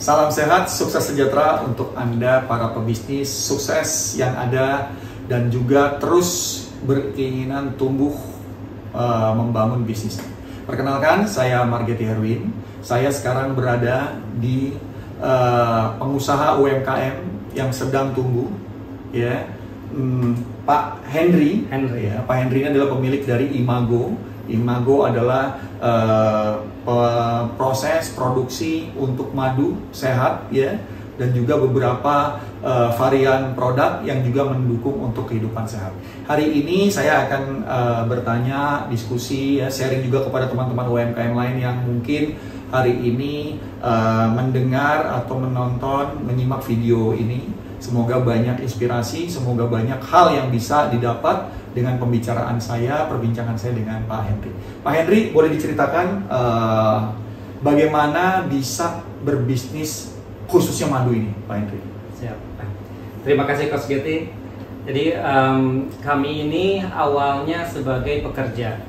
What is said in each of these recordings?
Salam sehat, sukses sejahtera untuk Anda para pebisnis sukses yang ada dan juga terus berkeinginan tumbuh membangun bisnis. Perkenalkan, saya Margeti Herwin. Saya sekarang berada di pengusaha UMKM yang sedang tumbuh, ya. Pak Henry. Ya, Pak Henry ini adalah pemilik dari Imago. Imago adalah proses produksi untuk madu sehat, ya, dan juga beberapa varian produk yang juga mendukung untuk kehidupan sehat. Hari ini saya akan bertanya, diskusi, ya, sharing juga kepada teman-teman UMKM lain yang mungkin hari ini mendengar atau menonton, menyimak video ini. Semoga banyak inspirasi, semoga banyak hal yang bisa didapat dengan pembicaraan saya, perbincangan saya dengan Pak Henry. Pak Henry, boleh diceritakan bagaimana bisa berbisnis khususnya madu ini, Pak Henry? Siap. Terima kasih Coach Getty. Jadi kami ini awalnya sebagai pekerja.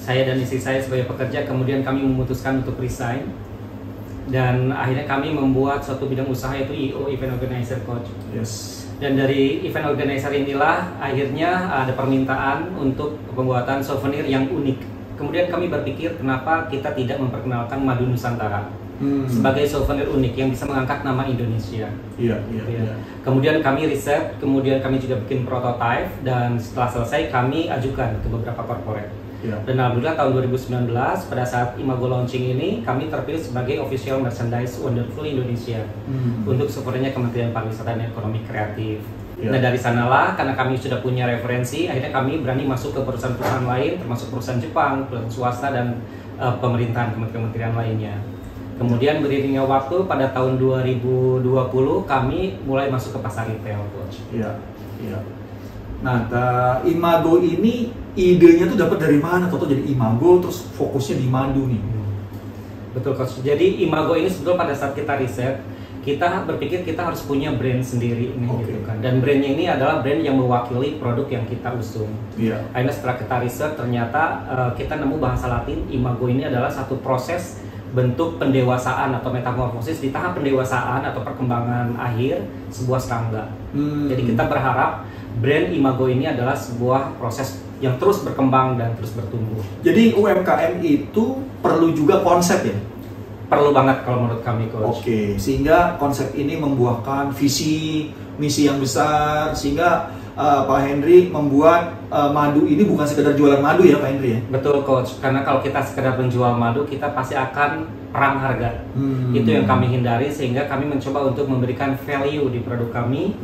Saya dan istri saya sebagai pekerja, kemudian kami memutuskan untuk resign. Dan akhirnya kami membuat suatu bidang usaha yaitu EO, Event Organizer, Coach. Yes. Dan dari event organizer inilah akhirnya ada permintaan untuk pembuatan souvenir yang unik. Kemudian kami berpikir kenapa kita tidak memperkenalkan madu Nusantara sebagai souvenir unik yang bisa mengangkat nama Indonesia. Iya. Kemudian kami riset, kemudian kami juga bikin prototipe, dan setelah selesai kami ajukan ke beberapa corporate. Dan alhamdulillah tahun 2019 pada saat Imago launching ini kami terpilih sebagai official merchandise Wonderful Indonesia untuk souvenirnya Kementerian Pariwisata dan Ekonomi Kreatif. Nah dari sanalah, karena kami sudah punya referensi, akhirnya kami berani masuk ke perusahaan-perusahaan lain, termasuk perusahaan Jepang, perusahaan swasta, dan pemerintahan, kementerian lainnya. Kemudian beriringnya waktu, pada tahun 2020 kami mulai masuk ke pasar retail, Coach. Iya. Nah, Imago ini idenya tuh dapat dari mana? Atau jadi Imago terus fokusnya di madu nih? Betul, Coach. Jadi Imago ini sebetulnya pada saat kita riset, kita berpikir kita harus punya brand sendiri nih, gitu kan. Dan brandnya ini adalah brand yang mewakili produk yang kita usung. Akhirnya setelah kita riset, ternyata kita nemu bahasa Latin, Imago ini adalah satu proses bentuk pendewasaan atau metamorfosis di tahap pendewasaan atau perkembangan akhir sebuah serangga. Jadi kita berharap brand Imago ini adalah sebuah proses yang terus berkembang dan terus bertumbuh. Jadi UMKM itu perlu juga konsep, ya? Perlu banget kalau menurut kami, Coach. Sehingga konsep ini membuahkan visi, misi yang besar, sehingga Pak Henry membuat madu ini bukan sekedar jualan madu, ya Pak Henry, ya? Betul, Coach. Karena kalau kita sekedar menjual madu, kita pasti akan perang harga. Itu yang kami hindari, sehingga kami mencoba untuk memberikan value di produk kami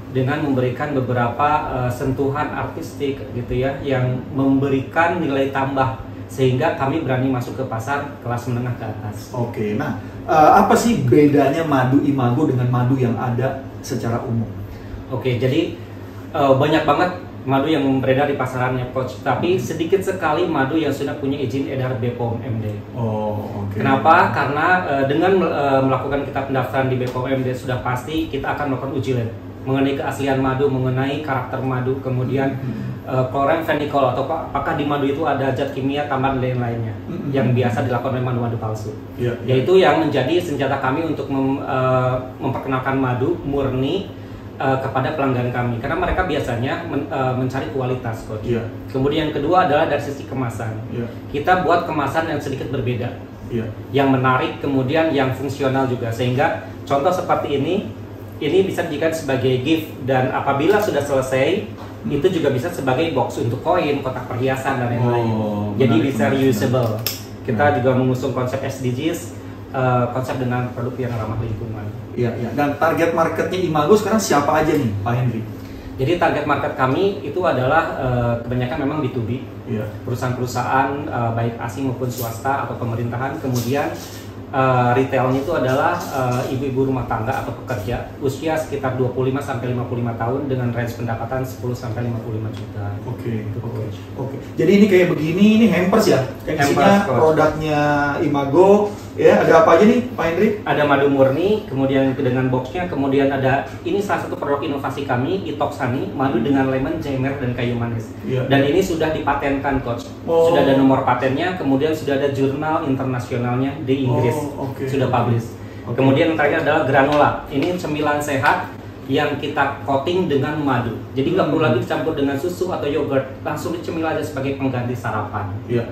dengan memberikan beberapa sentuhan artistik, gitu ya, yang memberikan nilai tambah, sehingga kami berani masuk ke pasar kelas menengah ke atas. Nah, apa sih bedanya madu Imago dengan madu yang ada secara umum? Jadi banyak banget madu yang beredar di pasarannya, Coach. Tapi sedikit sekali madu yang sudah punya izin edar BPOM MD. Kenapa? Karena dengan melakukan kita pendaftaran di BPOM MD sudah pasti kita akan melakukan uji lab mengenai keaslian madu, mengenai karakter madu, kemudian kloren, fenikol, atau apakah di madu itu ada zat kimia tambahan lain-lainnya yang biasa dilakukan oleh madu-madu palsu. Yaitu yang menjadi senjata kami untuk memperkenalkan madu murni kepada pelanggan kami, karena mereka biasanya mencari kualitas, Coach. Kemudian yang kedua adalah dari sisi kemasan. Kita buat kemasan yang sedikit berbeda, yang menarik, kemudian yang fungsional juga, sehingga contoh seperti ini bisa dijadikan sebagai gift, dan apabila sudah selesai itu juga bisa sebagai box untuk koin, kotak perhiasan, dan lain-lain. Jadi bisa reusable. Kita juga mengusung konsep SDGs, konsep dengan produk yang ramah lingkungan. Dan target marketnya Imago sekarang siapa aja nih, Pak Henry? Jadi target market kami itu adalah kebanyakan memang B2B, perusahaan-perusahaan baik asing maupun swasta atau pemerintahan. Kemudian retailnya itu adalah ibu-ibu rumah tangga atau pekerja usia sekitar 25 sampai 55 tahun dengan range pendapatan 10 sampai 55 juta. Jadi ini kayak begini, ini hampers ya? Isinya produknya Imago, ya. Ada apa aja nih, Pak Henry? Ada madu murni, kemudian dengan boxnya, kemudian ada, ini salah satu produk inovasi kami, Itox Honey, madu dengan lemon, jamer, dan kayu manis. Dan ini sudah dipatenkan, Coach. Sudah ada nomor patennya, kemudian sudah ada jurnal internasionalnya di Inggris, sudah publish. Kemudian yang terakhir adalah granola. Ini cemilan sehat yang kita coating dengan madu. Jadi nggak perlu lagi dicampur dengan susu atau yogurt, langsung dicemil aja sebagai pengganti sarapan. Iya.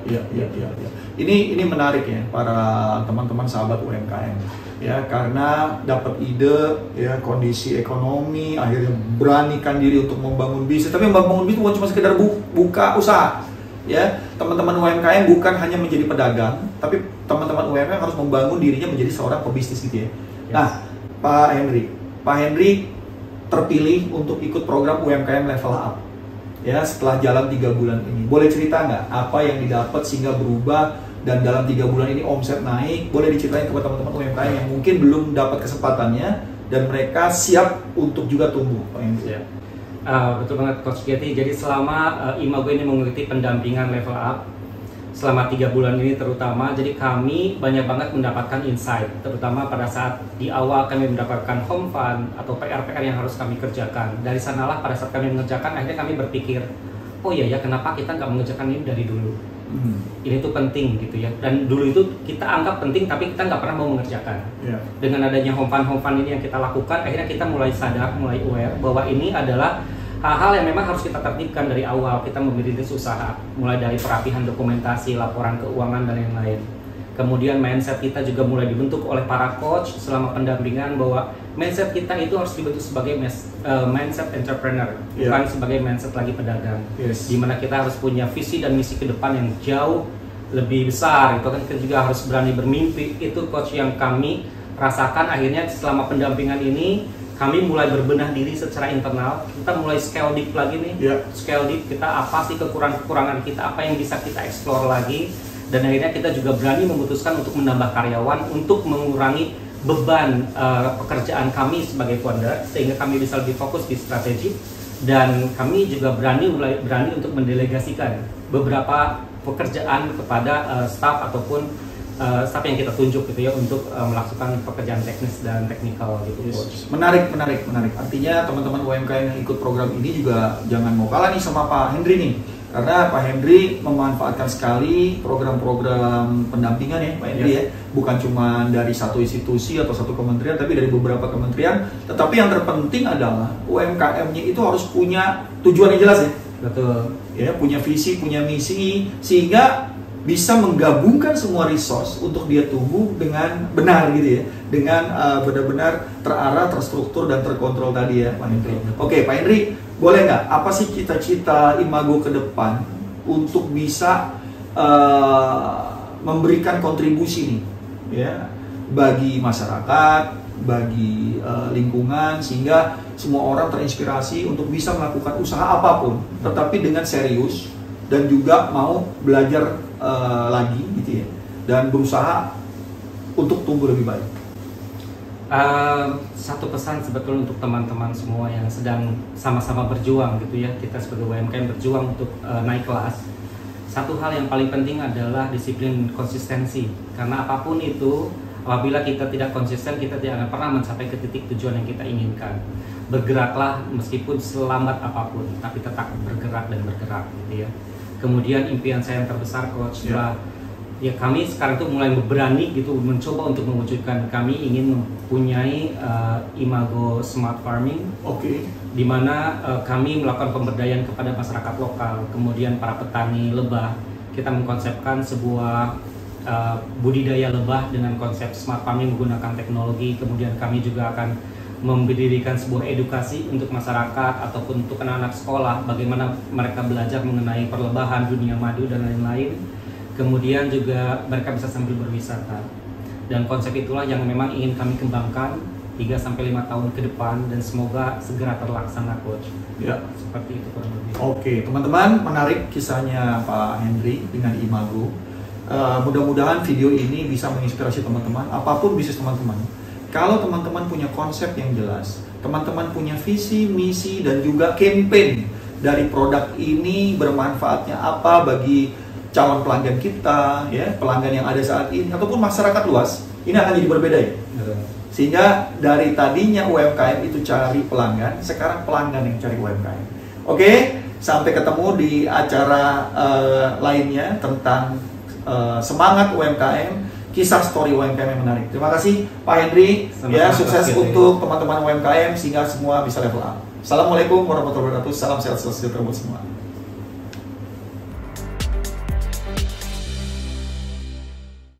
Ini menarik ya para teman-teman sahabat UMKM ya, karena dapat ide ya, kondisi ekonomi akhirnya beranikan diri untuk membangun bisnis. Tapi membangun bisnis bukan cuma sekedar buka usaha ya. Teman-teman UMKM bukan hanya menjadi pedagang, tapi teman-teman UMKM harus membangun dirinya menjadi seorang pebisnis gitu ya. Nah, Pak Henry terpilih untuk ikut program UMKM Level Up ya setelah jalan 3 bulan ini. Boleh cerita nggak apa yang didapat sehingga berubah dan dalam 3 bulan ini omset naik? Boleh diceritain kepada teman-teman UMKM yang mungkin belum dapat kesempatannya dan mereka siap untuk juga tumbuh, Pak Henry. Ya. Betul banget Coach Getty. Jadi selama Imago ini mengikuti pendampingan Level Up selama 3 bulan ini terutama, jadi kami banyak banget mendapatkan insight, terutama pada saat di awal kami mendapatkan home fund atau PR-PR yang harus kami kerjakan. Dari sanalah pada saat kami mengerjakan, akhirnya kami berpikir, oh iya ya, kenapa kita nggak mengerjakan ini dari dulu? Ini tuh penting gitu ya. Dan dulu itu kita anggap penting, tapi kita nggak pernah mau mengerjakan. Dengan adanya home fund ini yang kita lakukan, akhirnya kita mulai sadar, mulai aware bahwa ini adalah hal-hal yang memang harus kita tertibkan dari awal kita merintis usaha, mulai dari perapihan dokumentasi, laporan keuangan dan lain-lain. Kemudian mindset kita juga mulai dibentuk oleh para coach selama pendampingan, bahwa mindset kita itu harus dibentuk sebagai mindset entrepreneur, bukan sebagai mindset lagi pedagang. Dimana kita harus punya visi dan misi ke depan yang jauh lebih besar. Itu kan kita juga harus berani bermimpi. Itu coach yang kami rasakan akhirnya selama pendampingan ini. Kami mulai berbenah diri secara internal, kita mulai scale deep lagi nih, scale deep kita apa sih kekurangan kita, apa yang bisa kita explore lagi, dan akhirnya kita juga berani memutuskan untuk menambah karyawan untuk mengurangi beban pekerjaan kami sebagai founder, sehingga kami bisa lebih fokus di strategi, dan kami juga mulai berani untuk mendelegasikan beberapa pekerjaan kepada staff ataupun staff yang kita tunjuk gitu ya untuk melakukan pekerjaan teknis dan teknikal gitu. Menarik. Artinya teman-teman UMKM yang ikut program ini juga jangan mau kalah nih sama Pak Henry nih, karena Pak Henry memanfaatkan sekali program-program pendampingan ya Pak Henry ya, bukan cuma dari satu institusi atau satu kementerian, tapi dari beberapa kementerian. Tetapi yang terpenting adalah UMKM-nya itu harus punya tujuan yang jelas ya. Betul. Ya, punya visi, punya misi, sehingga bisa menggabungkan semua resource untuk dia tumbuh dengan benar gitu ya, dengan benar-benar terarah, terstruktur dan terkontrol tadi ya Pak Henry. Oke Pak Henry, boleh nggak apa sih cita-cita Imago ke depan untuk bisa memberikan kontribusi nih ya bagi masyarakat, bagi lingkungan, sehingga semua orang terinspirasi untuk bisa melakukan usaha apapun, tetapi dengan serius dan juga mau belajar lagi gitu ya, dan berusaha untuk tumbuh lebih baik. Satu pesan sebetulnya untuk teman-teman semua yang sedang sama-sama berjuang gitu ya, kita sebagai UMKM berjuang untuk naik kelas. Satu hal yang paling penting adalah disiplin konsistensi, karena apapun itu, apabila kita tidak konsisten, kita tidak akan pernah mencapai ke titik tujuan yang kita inginkan. Bergeraklah meskipun selambat apapun, tapi tetap bergerak dan bergerak gitu ya. Kemudian impian saya yang terbesar coach adalah ya kami sekarang tuh mulai berani gitu mencoba untuk mewujudkan, kami ingin mempunyai Imago Smart Farming, di mana kami melakukan pemberdayaan kepada masyarakat lokal, kemudian para petani lebah. Kita mengkonsepkan sebuah budidaya lebah dengan konsep smart farming menggunakan teknologi. Kemudian kami juga akan mendirikan sebuah edukasi untuk masyarakat ataupun untuk anak-anak sekolah, bagaimana mereka belajar mengenai perlebahan, dunia madu dan lain-lain. Kemudian juga mereka bisa sambil berwisata. Dan konsep itulah yang memang ingin kami kembangkan 3-5 tahun ke depan, dan semoga segera terlaksana coach. Ya, seperti itu kurang lebih. Oke, teman-teman, menarik kisahnya Pak Henry dengan Imago. Mudah-mudahan video ini bisa menginspirasi teman-teman, apapun bisnis teman-teman. Kalau teman-teman punya konsep yang jelas, teman-teman punya visi, misi, dan juga campaign dari produk ini bermanfaatnya apa bagi calon pelanggan kita, ya, pelanggan yang ada saat ini, ataupun masyarakat luas, ini akan jadi berbeda ya. Sehingga dari tadinya UMKM itu cari pelanggan, sekarang pelanggan yang cari UMKM. Oke, sampai ketemu di acara lainnya tentang semangat UMKM. kisah story UMKM yang menarik. Terima kasih Pak Hendri. Ya, sukses untuk teman-teman UMKM sehingga semua bisa level up. Assalamualaikum warahmatullahi wabarakatuh. Salam sehat selalu buat semua.